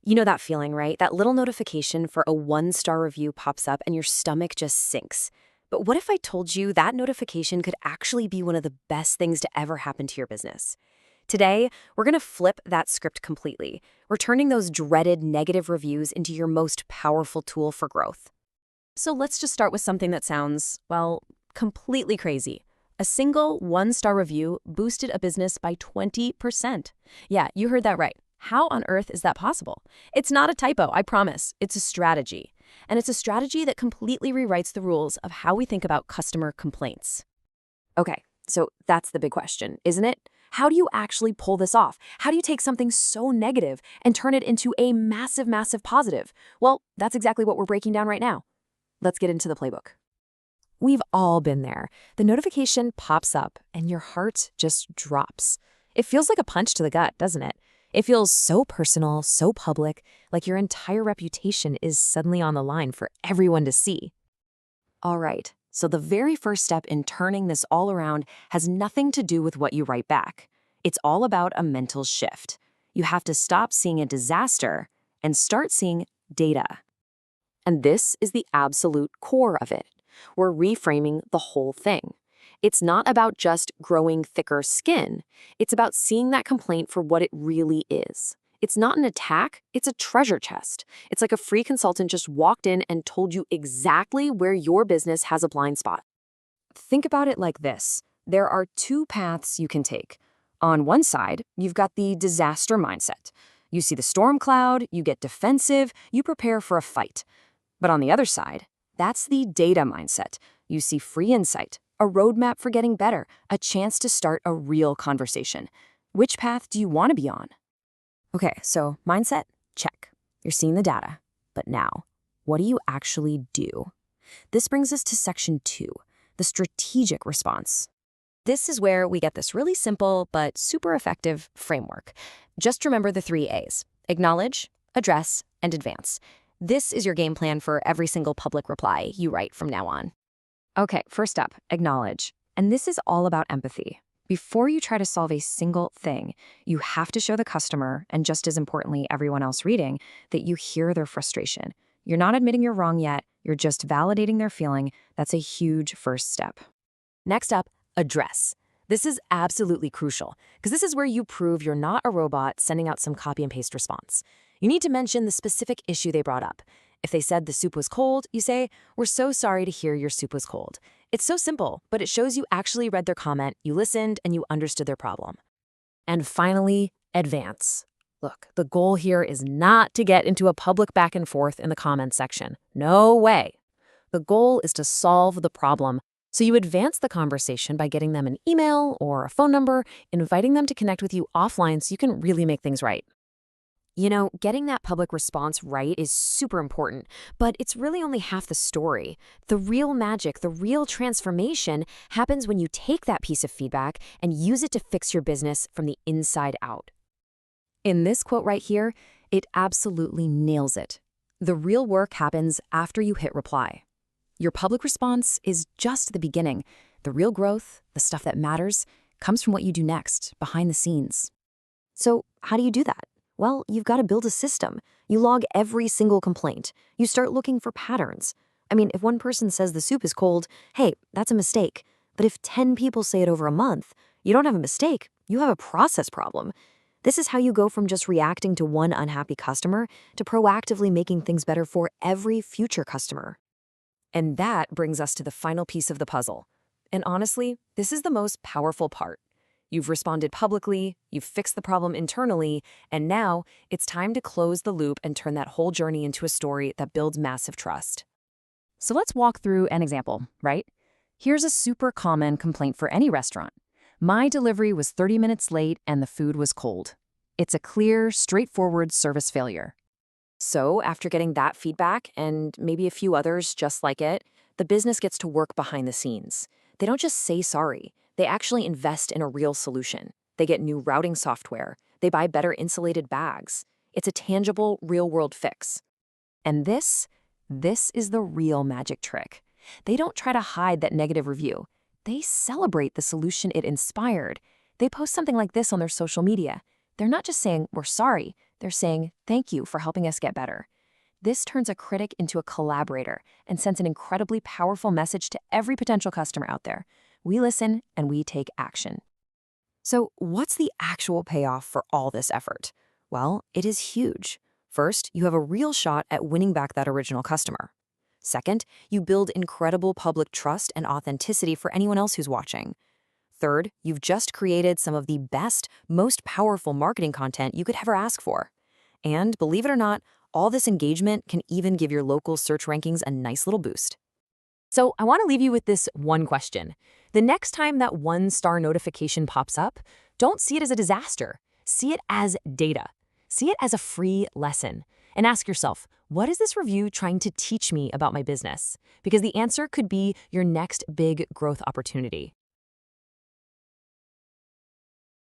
You know that feeling, right? That little notification for a one-star review pops up and your stomach just sinks. But what if I told you that notification could actually be one of the best things to ever happen to your business? Today, we're going to flip that script completely. We're turning those dreaded negative reviews into your most powerful tool for growth. So let's just start with something that sounds, well, completely crazy. A single one-star review boosted a business by 20%. Yeah, you heard that right. How on earth is that possible? It's not a typo, I promise. It's a strategy. And it's a strategy that completely rewrites the rules of how we think about customer complaints. Okay, so that's the big question, isn't it? How do you actually pull this off? How do you take something so negative and turn it into a massive, massive positive? Well, that's exactly what we're breaking down right now. Let's get into the playbook. We've all been there. The notification pops up and your heart just drops. It feels like a punch to the gut, doesn't it? It feels so personal, so public, like your entire reputation is suddenly on the line for everyone to see. All right, so the very first step in turning this all around has nothing to do with what you write back. It's all about a mental shift. You have to stop seeing a disaster and start seeing data. And this is the absolute core of it. We're reframing the whole thing. It's not about just growing thicker skin. It's about seeing that complaint for what it really is. It's not an attack, it's a treasure chest. It's like a free consultant just walked in and told you exactly where your business has a blind spot. Think about it like this. There are two paths you can take. On one side, you've got the disaster mindset. You see the storm cloud, you get defensive, you prepare for a fight. But on the other side, that's the data mindset. You see free insight, a roadmap for getting better, a chance to start a real conversation. Which path do you want to be on? Okay, so mindset, check. You're seeing the data. But now, what do you actually do? This brings us to section 2, the strategic response. This is where we get this really simple but super effective framework. Just remember the 3 A's: acknowledge, address, and advance. This is your game plan for every single public reply you write from now on. Okay, first up, acknowledge. And this is all about empathy. Before you try to solve a single thing, you have to show the customer, and just as importantly, everyone else reading, that you hear their frustration. You're not admitting you're wrong yet, you're just validating their feeling. That's a huge first step. Next up, address. This is absolutely crucial, because this is where you prove you're not a robot sending out some copy and paste response. You need to mention the specific issue they brought up. If they said the soup was cold, you say, "We're so sorry to hear your soup was cold." It's so simple, but it shows you actually read their comment, you listened, and you understood their problem. And finally, advance. Look, the goal here is not to get into a public back and forth in the comments section. No way. The goal is to solve the problem. So you advance the conversation by getting them an email or a phone number, inviting them to connect with you offline so you can really make things right. You know, getting that public response right is super important, but it's really only half the story. The real magic, the real transformation happens when you take that piece of feedback and use it to fix your business from the inside out. In this quote right here, it absolutely nails it. The real work happens after you hit reply. Your public response is just the beginning. The real growth, the stuff that matters, comes from what you do next, behind the scenes. So how do you do that? Well, you've got to build a system. You log every single complaint. You start looking for patterns. I mean, if one person says the soup is cold, hey, that's a mistake. But if 10 people say it over a month, you don't have a mistake, you have a process problem. This is how you go from just reacting to one unhappy customer to proactively making things better for every future customer. And that brings us to the final piece of the puzzle. And honestly, this is the most powerful part. You've responded publicly, you've fixed the problem internally, and now it's time to close the loop and turn that whole journey into a story that builds massive trust. So let's walk through an example, right? Here's a super common complaint for any restaurant. My delivery was 30 minutes late and the food was cold. It's a clear, straightforward service failure. So after getting that feedback and maybe a few others just like it, the business gets to work behind the scenes. They don't just say sorry. They actually invest in a real solution. They get new routing software. They buy better insulated bags. It's a tangible, real-world fix. And this is the real magic trick. They don't try to hide that negative review. They celebrate the solution it inspired. They post something like this on their social media. They're not just saying, "We're sorry." They're saying, "Thank you for helping us get better." This turns a critic into a collaborator and sends an incredibly powerful message to every potential customer out there. We listen and we take action. So, what's the actual payoff for all this effort? Well, it is huge. First, you have a real shot at winning back that original customer. Second, you build incredible public trust and authenticity for anyone else who's watching. Third, you've just created some of the best, most powerful marketing content you could ever ask for. And believe it or not, all this engagement can even give your local search rankings a nice little boost. So I want to leave you with this one question. The next time that one-star notification pops up, don't see it as a disaster. See it as data. See it as a free lesson. And ask yourself, what is this review trying to teach me about my business? Because the answer could be your next big growth opportunity.